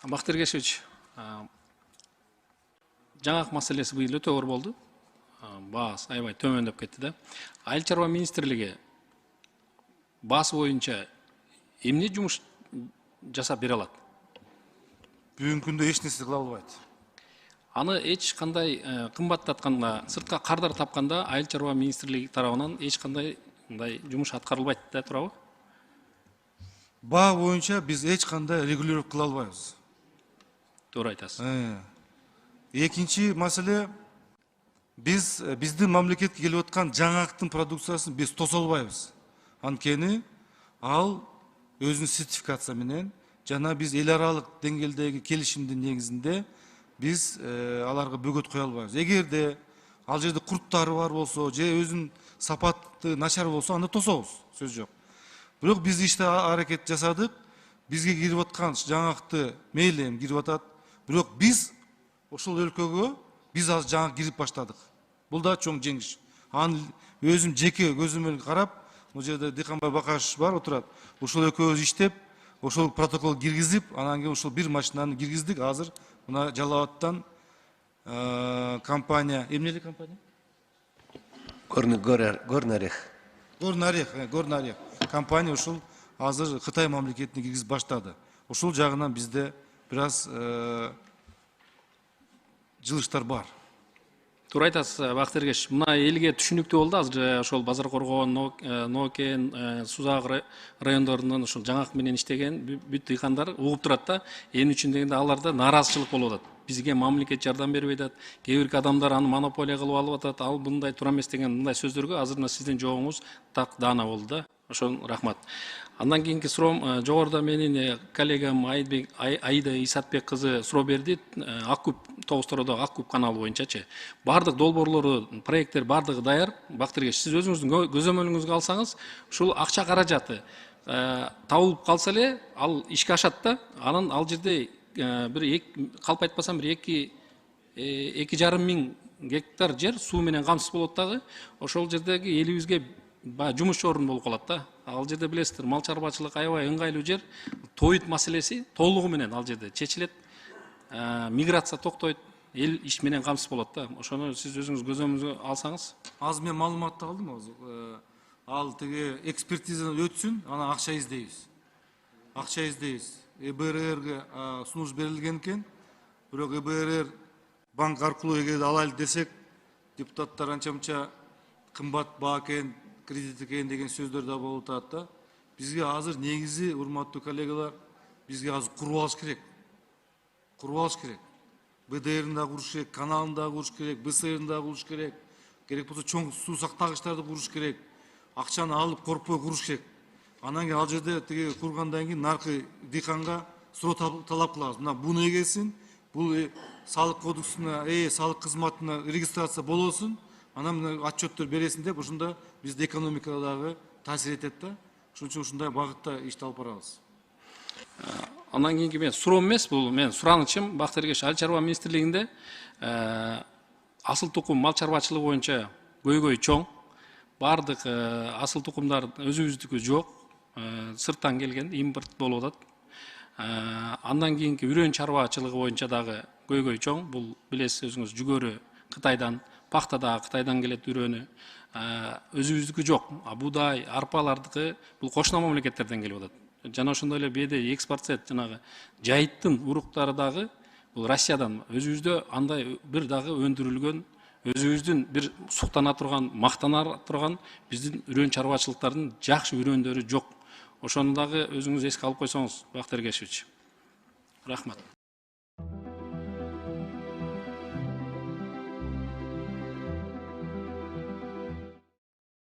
Бактыр Кешевич, жаңак маселеси быйыл өтө оор болду. Баас аябай төмөндөп кетти да. Айыл чарба министрлиги баас боюнча эмне жумуш жасап бере алат? Бүгүнкү күндө эч нерсе кыла албайт. Аны эч кандай кымбаттатканда, сыртка кардар тапканда айыл чарба министрлиги тарабынан эч кандай мындай жумуш аткарылбайт да турабы? Баа боюнча биз эч кандай регулировка кыла албайбыз. Туура айтасыз. Экинчи маселе, биздин мамлекетке келип аткан жаңактын продукциясын биз тосо албайбыз. Анткени ал өзүнүн сертификация менен жана биз эл аралык деңгээлдеги келишимдин негизинде биз аларга бөгөт кое албайбыз. Эгерде ал жерде курттары бар болсо, же өзүнүн сапаты начар болсо, аны тособуз, сөз жок. Бирок биз иште аракет жасадык, бизге кирип аткан жаңакты мейли эми кирип атат, бирок биз ошол өлкөгө биз азыр жаңы кирип баштадык. Бул да чоң жеңиш. Аны өзүм жеке көзүм менен карап, бул жерде Дыйканбай Бакашев бар отурат. Ошол экөөбүз иштеп, ошол протокол киргизип, анан кийин ошол бир машинаны киргиздик. Азыр мына Жалал Абадтан компания, эмнели компания? Горнарех компания ошол азыр Кытай мамлекетине киргизип баштады. Ошол жагынан бизде бир аз жылыштар бар. Туура айтасыз, Бактыр Кеш. Мына элге түшүнүктүү болду. Азыр ошол Базар Коргоо, Нокен, Сузак райондорунун ошол жаңак менен иштеген бүт дыйкандар угуп турат да. Эмне үчүн дегенде аларда нааразычылык болуп атат. Бизге мамлекет жардам бербей атат. Кээ бир адамдар аны монополия кылып алып атат. Ал мындай туура эмес деген мындай сөздөргө азыр мына сиздин жообуңуз так даана болду да. Ошон рахмат. Андан кийинки суроом, жогоруда менин коллегам Аида Исатбек кызы суроо берди. Аккүп Тогуз-Тородогу Аккүп каналы боюнчачы. Бардык долбоорлору, проекттер бардыгы даяр. Бактыр Кеш, сиз өзүңүздүн көзөмөлүңүзгө алсаңыз, ушул акча каражаты табылып калса эле, ал ишке ашат да. Анан ал жерде бир калп айтпасам бир 2,5 миң гектар жер суу менен камсыз болот дагы. Ошол жердеги элибизге жумуш орун болуп калат да. Ал жерде билесиздер, мал чарбачылык аябай ыңгайлуу жер. Тоют маселеси толугу менен ал жерде чечилет. Миграция токтойт, эл иш менен камсыз болот да. Ошону сиз өзүңүз көзөмөлгө алсаңыз. Азыр мен маалыматты алдым азыр. Ал тиги экспертизадан өтсүн, анан акча издейбиз. Акча издейбиз. ЭБРРге сунуш берилген экен. Бирок ЭБРР банк аркылуу эгерде алайлы десек, депутаттар анча-мынча кымбат баа экен, кредит экен деген сөздөр да болуп атат да. Бизге азыр негизи, урматтуу коллегалар, бизге азыр куруп алыш керек. Куруп алыш керек. БДР-ын да куруш керек, каналын да куруш керек, БСР-ын да куруш керек. Керек болсо чоң суу сактагычтарды куруш керек. Акчаны алып коркпой куруш керек. Анан кийин ал жерде тиги кургандан кийин наркы дыйканга суроо талап кылабыз. Мына буну эгесин, бул салык кодексуна, салык кызматына регистрация болосун. Анан отчеттер бересин деп, ушунда бизде экономикага дагы таасир этет да. Ошон үчүн ушундай багытта ишти алып барабыз. Андан кийинки мен суроом эмес, бул мен суранычым. Бактыр Кеш, айыл чарба министрлигинде асыл тукум мал чарбачылыгы боюнча көйгөй чоң. Бардык асыл тукумдар өзүбүздүкү жок, сырттан келген, импорт болуп атат. Андан кийинки үрөн чарбачылыгы боюнча дагы көйгөй чоң. Бул билесиз өзүңүз, жүгөрү Кытайдан, пахта дагы Кытайдан келет үрөнү. Өзүбүздүкү жок. Будай, арпалардыкы бул кошуна мамлекеттерден келип атат. Жана ошондой эле бээде экспорт жанагы жайыттын уруктары дагы бул Россиядан. Өзүбүздө андай бир дагы өндүрүлгөн, өзүбүздүн бир суктана турган, мактана турган биздин үрөн чарбачылыктардын жакшы үрөндөрү жок. Ошону дагы өзүңүз эске алып койсоңуз, Бактыр Кешевич. Рахмат.